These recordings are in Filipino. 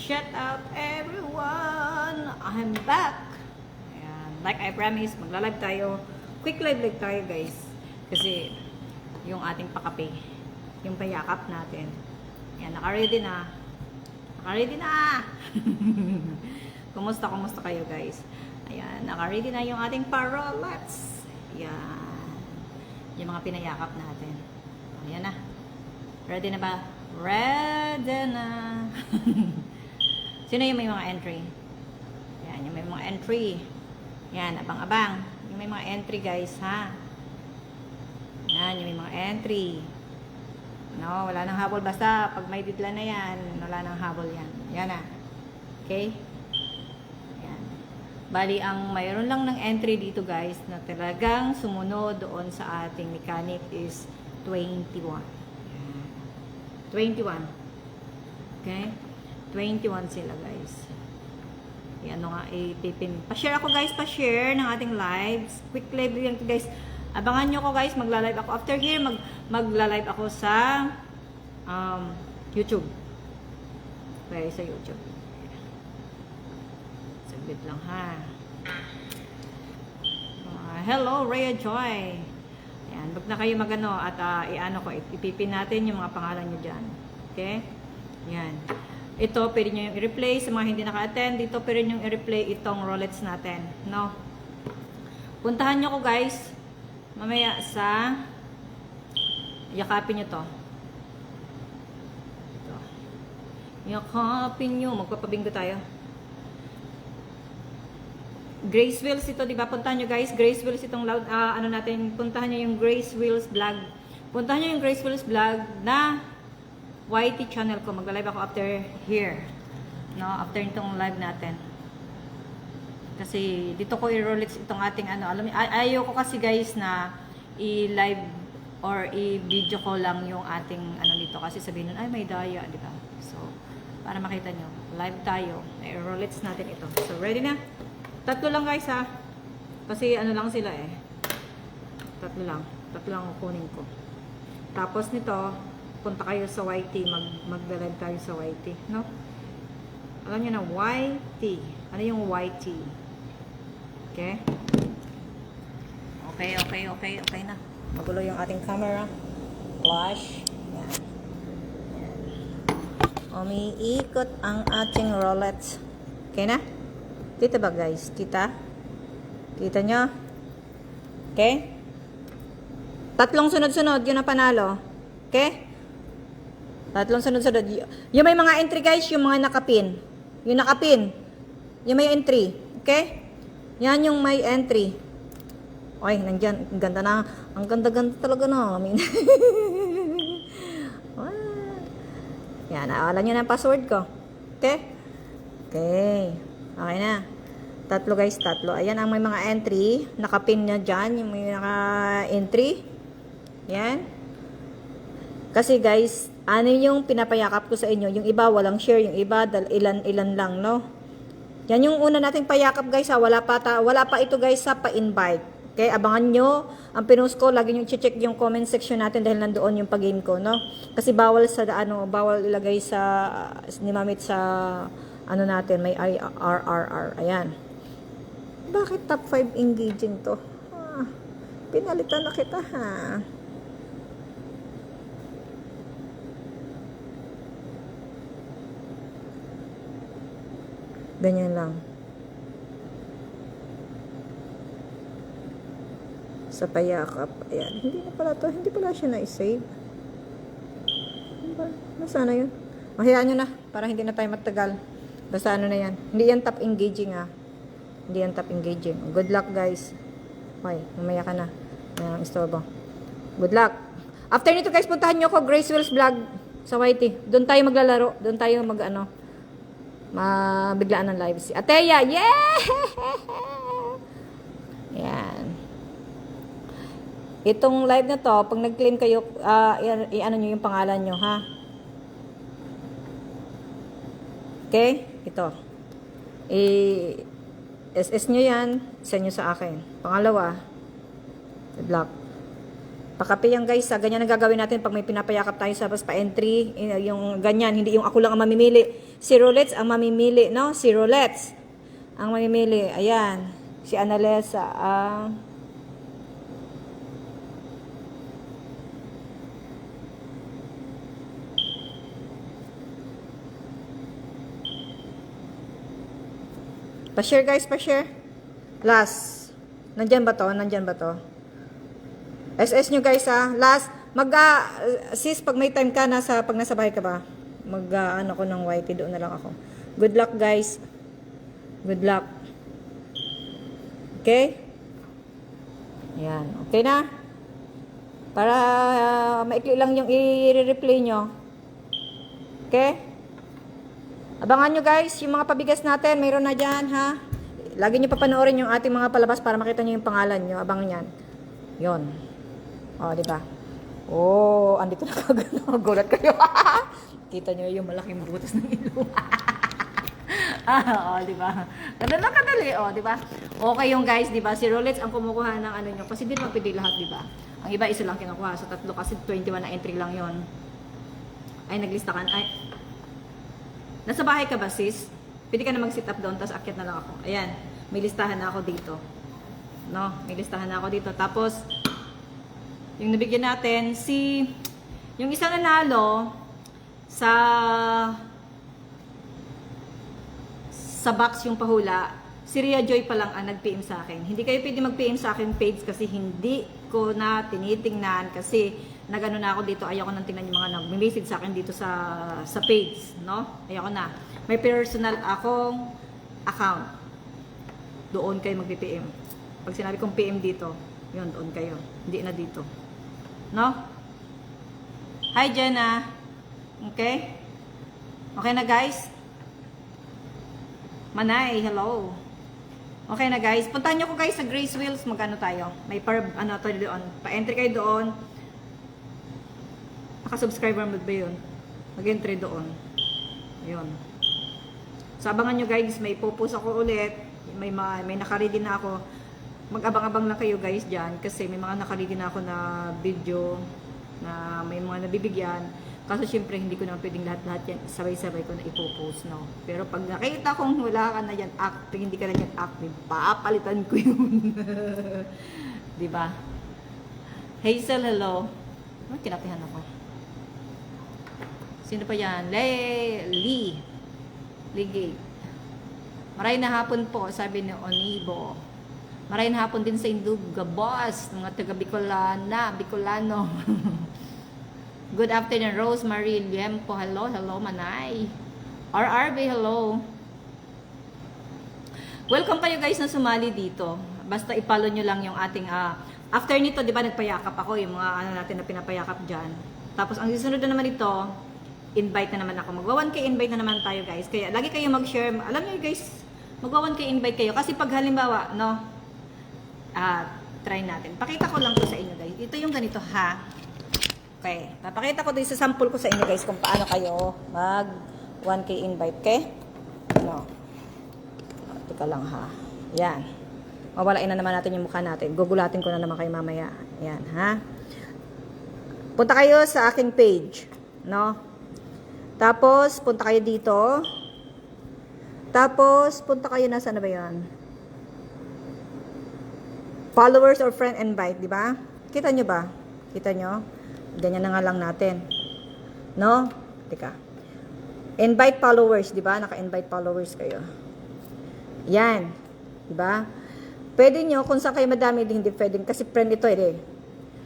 Shout out everyone! I'm back! Ayan. Like I promised, magla-live tayo. Quick live tayo guys. Kasi yung ating pakape, yung payakap natin. Ayan, naka-ready na. Naka-ready na! Kumusta kayo guys? Ayan, naka-ready na yung ating parolets. Ayan. Yung mga pinayakap natin. Ayan na. Ready na ba? Ready na! Sino yung may mga entry? Yan, yung may mga entry. Yan, abang-abang. Yung may mga entry guys, ha? Yan, yung may mga entry. No, wala nang habol. Basta, pag may bigla na yan, wala nang habol yan. Yan na. Okay? Yan. Bali, ang mayroon lang ng entry dito guys, na talagang sumunod doon sa ating mechanic is 21. Yan. 21. Okay? 21 sila guys. Yan nga ipipin. Pa-share ako guys, pa-share ng ating lives. Quick live lang to guys. Abangan nyo ko guys, magla-live ako. After here, magla-live ako sa YouTube. Okay, sa YouTube. Saglit lang ha. Hello, Rhea Joy. Ayan, wag na kayo magano at i-ano ko, ipipin natin yung mga pangalan nyo dyan. Okay? Yan. Ito, pwede nyo yung i-replay. Sa mga hindi naka-attend, dito pwede nyo yung i-replay itong rolets natin. No? Puntahan nyo ko guys. Mamaya sa yakapin nyo to. Ito. Yakapin nyo. Magpapabingo tayo. Grace Wills ito, diba? Puntahan nyo guys. Grace Wills itong loud, ano natin. Puntahan nyo yung Grace Wills vlog. Puntahan nyo yung Grace Wills vlog na YT channel ko. Magla-live ako after here. No, after itong live natin. Kasi dito ko i-rolex itong ating ano, alam niyo, ayaw ko kasi guys na i-live or i-video ko lang yung ating ano dito kasi sabihin nun, ay may daya, di ba? So, para makita nyo, live tayo. I-rolex natin ito. So, ready na? Tatlo lang guys ha. Kasi ano lang sila eh. Tatlo lang kukunin ko. Tapos nito, punta kayo sa YT, mag-live tayo sa YT, no? Alam niyo na, YT. Ano yung YT? Okay? Okay na. Magulo yung ating camera. Flash. Yan. Umiikot ang ating roulette. Okay na? Kita ba guys? Kita nyo? Okay? Tatlong sunod-sunod, yun ang panalo. Okay? Tatlong sunod-sunod. Yung may mga entry guys, yung mga nakapin. Yung nakapin. Yung may entry. Okay? Yan yung may entry. Oy, nandyan. Ang ganda na. Ang ganda-ganda talaga na. I mean. Yan. Alam nyo na ang password ko. Okay? Okay. Okay na. Tatlo guys, tatlo. Ayan ang may mga entry. Nakapin na dyan. Yung may naka-entry. Yan. Kasi guys, ano yung pinapayakap ko sa inyo? Yung iba walang share, yung iba ilan lang, no? Yan yung una nating payakap guys ha. Wala pa ito guys sa pa-invite. Okay, abangan nyo. Ang pinost ko, lagi nyo i-check yung comment section natin dahil nandoon yung pag-game ko, no? Kasi bawal ilagay sa ni Mamit sa ano natin, may RRR. Ayan. Bakit top 5 engaging to? Pinalitan na kita ha. Ganyan lang. Sa payakap. Ayan. Hindi pala siya na-save. Nasaan na yun? Mahayaan nyo na. Para hindi na tayo magtagal. Basta ano na yan. Hindi yan top engaging ha. Hindi yan top engaging. Good luck guys. Okay. Mamaya ka na. Mayroong istorbo. Good luck. After nito guys, puntahan nyo ko Grace Wills vlog sa YT. Doon tayo maglalaro. Doon tayo mabiglaan ng live si Ateya. Yeah! Yan. Itong live na to, pag nag-claim kayo, i-ano nyo yung pangalan nyo, ha? Okay? Ito. SS nyo yan, send nyo sa akin. Pangalawa, block. Pakape yan guys, ganyan ang gagawin natin pag may pinapayakap tayo sa pa-entry, yung ganyan, hindi yung ako lang ang mamimili. Si Rolettes ang mamimili, no? Si Rolettes ang mamimili. Ayan, si Analesa ang pa-share guys, pa-share. Last. Nandyan ba to? Nandyan ba to? SS nyo guys ha. Last. Sis, pag may time ka, pag nasa bahay ka ba? Ano ko ng YT, doon na lang ako. Good luck guys. Good luck. Okay? Ayan. Okay na? Para maikli lang yung i-replay nyo. Okay? Abangan nyo guys, yung mga pabigas natin, mayroon na dyan, ha? Lagi nyo papanoorin yung ating mga palabas para makita nyo yung pangalan nyo. Abangan yan. Yon. O, diba? Oh, andito na kagano. Gulat kayo. Kita nyo yung malaking butas ng ilong. O, diba? Ganun lang kadali, o, diba? Okay yung guys, diba? Si Rolettes ang kumukuha ng ano nyo. Kasi di naman pwede lahat, diba? Ang iba, isa lang kinukuha. So, tatlo kasi 21 na entry lang yon. Ay, naglista ka. Ay, nasa bahay ka ba, sis? Pwede ka na mag-sit up doon, tapos akyat na lang ako. Ayan, may listahan na ako dito. No, may listahan na ako dito. Tapos, yung nabigyan natin, yung isa nanalo sa box yung pahula, si Ria Joy pa lang ang nag-PM sa akin. Hindi kayo pwede mag-PM sa akin page kasi hindi ko na tinitingnan kasi nagano na ako dito, ayoko nang tingnan yung mga nag-message sa akin dito sa page, no? Ayoko na. May personal akong account. Doon kayo mag-PM. Pag sinabi kong PM dito, yun, doon kayo. Hindi na dito. No? Hi, Jenna. Okay? Okay na, guys? Manay, hello. Okay na, guys. Puntahan nyo ko, guys, sa Grace Wheels. Magkano tayo? May tayo doon. Pa-entry kayo doon. Naka-subscriber mo ba yun? Mag-entry doon. Ayun. So, abangan nyo guys, may popost ako ulit. May nakaready na ako. Mag-abang-abang lang kayo guys dyan. Kasi may mga nakaready na ako na video na may mga nabibigyan. Kaso syempre, hindi ko naman pwedeng lahat-lahat yan. Sabay-sabay ko na ipopost, no? Pero pag nakita kong wala ka na yan acting, hindi ka na yan acting, papalitan ko yun. Diba? Hazel, hello. Kinatihan ako. Sino pa yan? Lee Gate. Maray na hapon po, sabi ni Onibo. Maray na hapon din sa Induga, boss. Mga taga Bicolano. Good afternoon, Rosemary Liempo. Hello, hello, Manay. RRB, hello. Welcome kayo guys na sumali dito. Basta ipalo nyo lang yung ating, after nito, di ba, nagpayakap ako, yung mga ano natin na pinapayakap dyan. Tapos, ang susunod na naman ito, invite na naman ako. Magwa 1K invite na naman tayo guys. Kaya lagi kayo mag-share. Alam niyo guys, magwa 1K invite kayo. Kasi pag halimbawa, no, try natin. Pakita ko lang to sa inyo guys. Ito yung ganito ha. Okay. Papakita ko din sa sample ko sa inyo guys kung paano kayo mag 1K invite. Okay? No. Teka lang ha. Yan. Mawalain na naman natin yung mukha natin. Gugulatin ko na naman kayo mamaya. Yan ha. Punta kayo sa aking page. No? Tapos, punta kayo dito. Tapos, punta kayo na, saan na ba yan? Followers or friend invite, di ba? Kita nyo ba? Kita nyo? Ganyan na nga lang natin. No? Teka. Invite followers, di ba? Naka-invite followers kayo. Yan. Di ba? Pwede nyo, kung saan kayo madami, hindi pwedeng, kasi friend ito eh.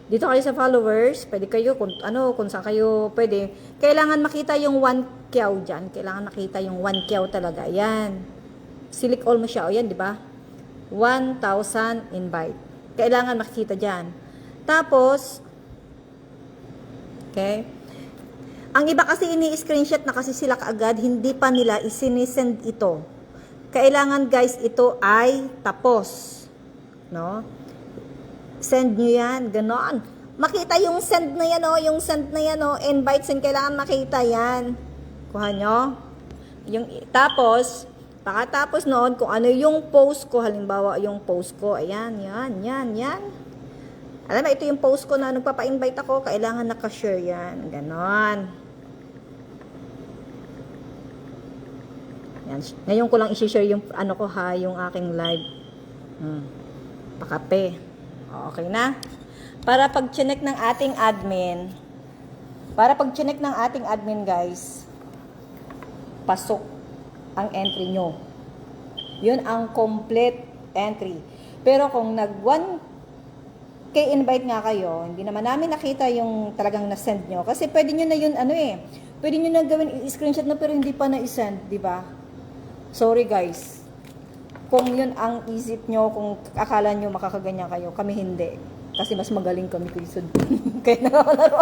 Dito kayo sa followers, pwede kayo, kung saan kayo pwede. Kailangan makita yung 1 kyaw dyan. Kailangan makita yung 1 kyaw talaga. Yan. Select all mo siya. O yan, di ba? 1,000 invite. Kailangan makita dyan. Tapos, okay. Ang iba kasi ini-screenshot na kasi sila kaagad, hindi pa nila isinisend ito. Kailangan guys, ito ay tapos. No? Send nyo yan, ganon. Makita yung send na yan, oh, yung send na yan, oh, invite send, kailangan makita yan. Kuha nyo. Tapos, pakatapos noon, kung ano yung post ko, halimbawa yung post ko, ayan, yan. Alam mo, ito yung post ko na nagpapa-invite ako, kailangan naka-share yan. Ganon. Yan. Ngayon ko lang i-share yung ano ko ha, yung aking live. Pakape. Okay na? Para pag-check ng ating admin, guys, pasok ang entry nyo. Yun ang complete entry. Pero kung nag 1K invite nga kayo, hindi naman namin nakita yung talagang na-send nyo. Kasi pwede nyo na yun, pwede nyo na gawin screenshot na pero hindi pa na-send, di ba? Sorry guys. Kung yun ang isip nyo, kung akala nyo makakaganyan kayo, kami hindi. Kasi mas magaling kami kuisod. Kaya nakalaro.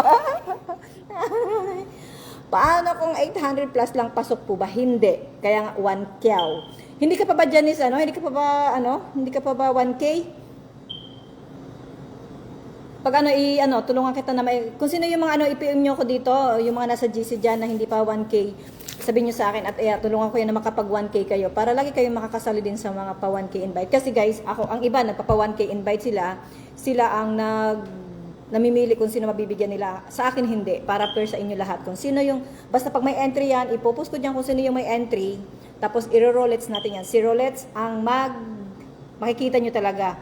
Paano kung 800 plus lang pasok po ba? Hindi. Kaya nga 1K. Hindi ka pa ba Janice, Hindi ka pa ba 1K? Pag tulungan kita na kung sino yung mga i-PM nyo ko dito, yung mga nasa GC dyan na hindi pa 1K, sabihin nyo sa akin at tulungan ko yan na makapag 1K kayo para lagi kayo makakasali din sa mga pa 1K invite. Kasi guys, ang iba nagpapa 1K invite sila ang namimili kung sino mabibigyan nila. Sa akin hindi, para fair sa inyo lahat. Kung sino yung, basta pag may entry yan, ipopost ko dyan kung sino yung may entry, tapos i-rollets natin yan. Si rollets ang makikita nyo talaga,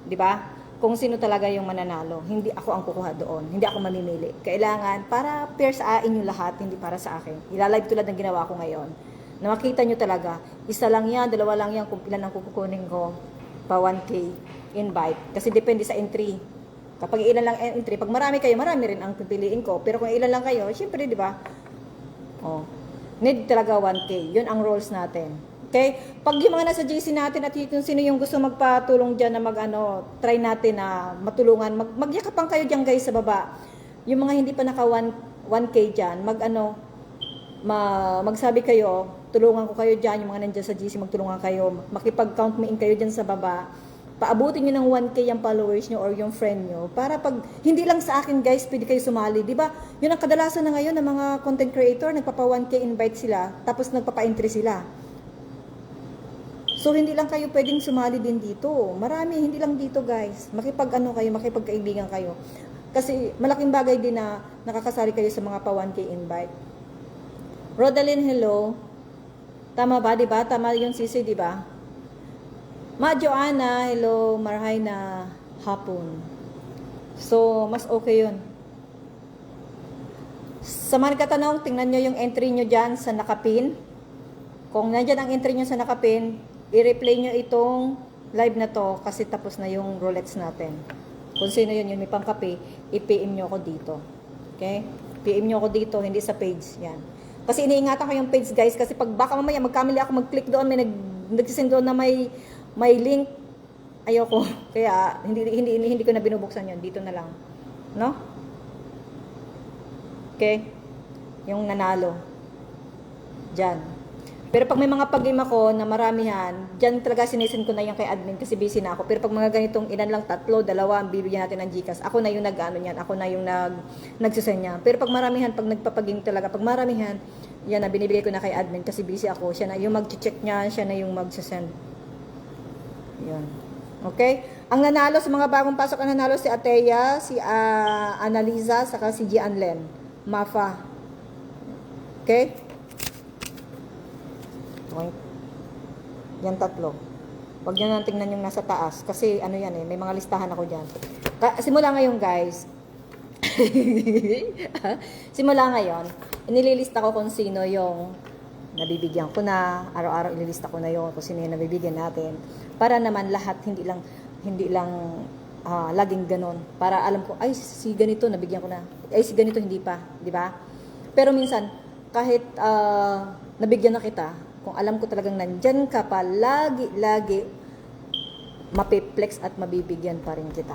di ba? Kung sino talaga yung mananalo. Hindi ako ang kukuha doon. Hindi ako mamimili. Kailangan para fair sa inyo lahat, hindi para sa akin. Ilalive tulad ng ginawa ko ngayon. Na makita nyo talaga, isa lang yan, dalawa lang yan, kung ilan ang kukunin ko pa 1K invite. Kasi depende sa entry. Kapag ilan lang entry, pag marami kayo, marami rin ang pipiliin ko. Pero kung ilan lang kayo, syempre, di ba? Need talaga 1K. Yun ang rules natin. Okay? Pag yung mga nasa GC natin at kung sino yung gusto magpatulong dyan na try natin na matulungan, magyakapang kayo dyan guys sa baba. Yung mga hindi pa naka 1K dyan, magsabi kayo, tulungan ko kayo dyan, yung mga nandyan sa GC, magtulungan kayo, makipag-count me in kayo dyan sa baba. Paabutin nyo ng 1K yung followers nyo or yung friend nyo para pag, hindi lang sa akin guys, pwede kayo sumali. Diba? Yun ang kadalasan na ngayon ng mga content creator, nagpapa 1K invite sila, tapos nagpapa-entry sila. So, hindi lang kayo pwedeng sumali din dito. Marami, hindi lang dito guys. Makipagkaibigan kayo. Kasi malaking bagay din na nakakasali kayo sa mga pa 1K invite. Rodalyn, hello. Tama ba, diba? Tama yung sisi, diba? Ma Joanna, hello. Marhay na hapon. So, mas okay yun. Sa mga katanong, tingnan nyo yung entry nyo dyan sa nakapin. Kung nandyan ang entry nyo sa nakapin, i-replay nyo itong live na to kasi tapos na yung roulettes natin. Kung sino yun, may pangkape, i-PM nyo ako dito. Okay? PM nyo ako dito, hindi sa page. Yan. Kasi iniingatan ko yung page guys kasi pag baka mamaya magkamali ako mag-click doon, may nagsisend doon na may link. Ayoko. Kaya hindi ko na binubuksan yun. Dito na lang. No? Okay? Yung nanalo. Diyan. Pero pag may mga pag-game ako na maramihan, dyan talaga sinisend ko na yung kay admin kasi busy na ako. Pero pag mga ganitong ilan lang, 3, 2, ang bibigyan natin ng Gcash, ako na yung nag-ano niyan, ako na yung nagsisend niya. Pero pag maramihan, pag nagpapaging talaga, pag maramihan, yan na, binibigay ko na kay admin kasi busy ako. Siya na yung mag-check niya, siya na yung magsisend. Yan. Okay? Ang nanalo sa mga bagong pasok, ang nanalo si Ateya, si Analiza, saka si Gianlen. Mafa. Okay? Yan 3. Huwag nyo nang tingnan yung nasa taas. Kasi ano yan may mga listahan ako dyan. Simula ngayon guys. Simula ngayon, inililista ko kung sino yung nabibigyan ko na. Araw-araw ililista ko na yun kung sino yung nabibigyan natin. Para naman lahat, hindi lang laging ganon. Para alam ko, ay si ganito nabigyan ko na. Ay si ganito hindi pa. Di ba? Pero minsan, kahit nabigyan na kita, kung alam ko talagang nandyan ka pa, lagi, mapiplex at mabibigyan pa rin kita.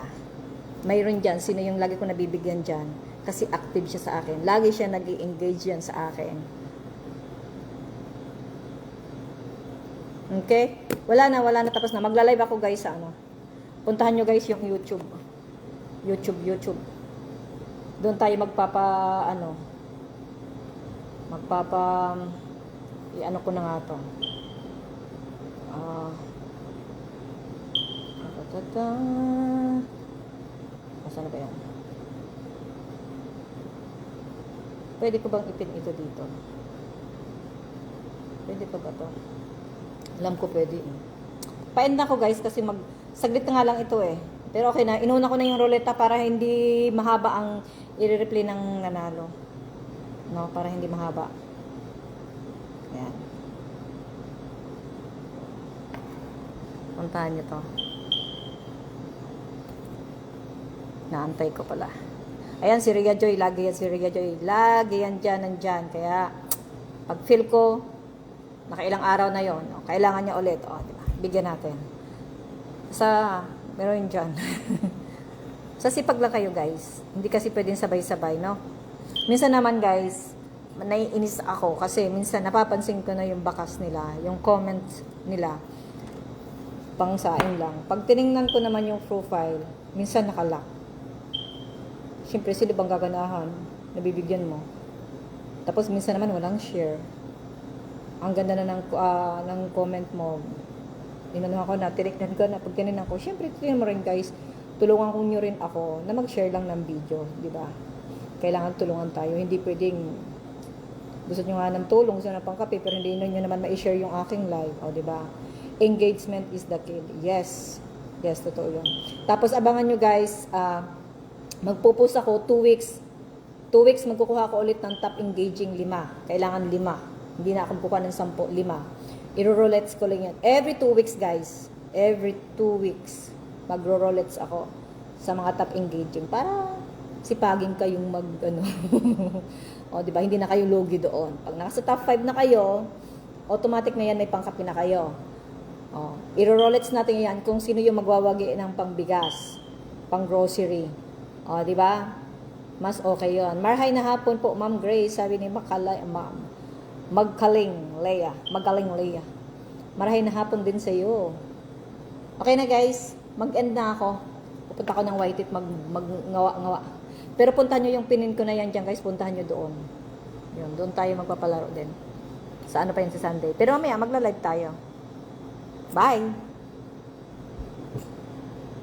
Mayroon dyan, sino yung lagi ko nabibigyan dyan? Kasi active siya sa akin. Lagi siya nag-i-engage yan sa akin. Okay? Wala na, tapos na. Magla-live ako guys sa Puntahan nyo guys yung YouTube. YouTube. Doon tayo i-ano ko na nga to. Asan na ba yan? Pwede ko bang ipin ito dito? Pwede pa ba to? Alam ko pwede eh. Pa-end na ko guys kasi saglit na nga lang ito eh. Pero okay na, inuna ko na yung ruleta para hindi mahaba ang i-replay ng nanalo. No, para hindi mahaba. Yan. Puntahan nyo to. Naantay ko pala. Ayan, si Ria Joy, lagi yan si Ria Joy. Lagi yan dyan, nandyan. Kaya, pag feel ko, nakailang araw na yon, kailangan niya ulit. O, diba? Bigyan natin. Meron yun dyan. Sa sipag lang kayo, guys. Hindi kasi pwedeng sabay-sabay, no? Minsan naman, guys, naiinis ako kasi minsan napapansin ko na yung bakas nila, yung comments nila, pang saing lang. Pag tiningnan ko naman yung profile, minsan nakalock. Siyempre, sila bang gaganahan? Nabibigyan mo. Tapos, minsan naman, walang share. Ang ganda na ng comment mo. Inano ako na, tinignan ko na, pag ganun ako, siyempre, tingnan mo rin guys, tulungan ko nyo rin ako na mag-share lang ng video. Di ba? Kailangan tulungan tayo. Hindi pwedeng, gusto nyo nga ng tulong, gusto na pang kape, pero hindi nyo naman ma-share yung aking live. O, di ba? Engagement is the key. Yes. Yes, totoo yun. Tapos, abangan nyo guys, magpo-post ako 2 weeks. 2 weeks magkukuha ako ulit ng top engaging 5. Kailangan 5. Hindi na ako kukuha ng 10, 5. Iro-roulets ko lang yan. Every 2 weeks, guys. Every 2 weeks. Magro-roulets ako sa mga top engaging para sipagin kayong o, di ba? Hindi na kayo lugi doon. Pag nasa top 5 na kayo, automatic na yan, may pangkapi na kayo. O, iro-roulets natin yan kung sino yung magwawagi ng pangbigas, pang grocery. O, di ba? Mas okay yon. Marhay na hapon po, Ma'am Grace. Sabi ni Magaling Leia. Marhay na hapon din sa iyo. Okay na guys. Mag-end na ako. Pupunta ko ng White It. Ngawa. Pero puntahan nyo yung pinin ko na yan dyan guys. Puntahan nyo doon. Yun, doon tayo magpapalaro din. Sa ano pa yun sa Sunday. Pero mamaya magla-live tayo. Bye!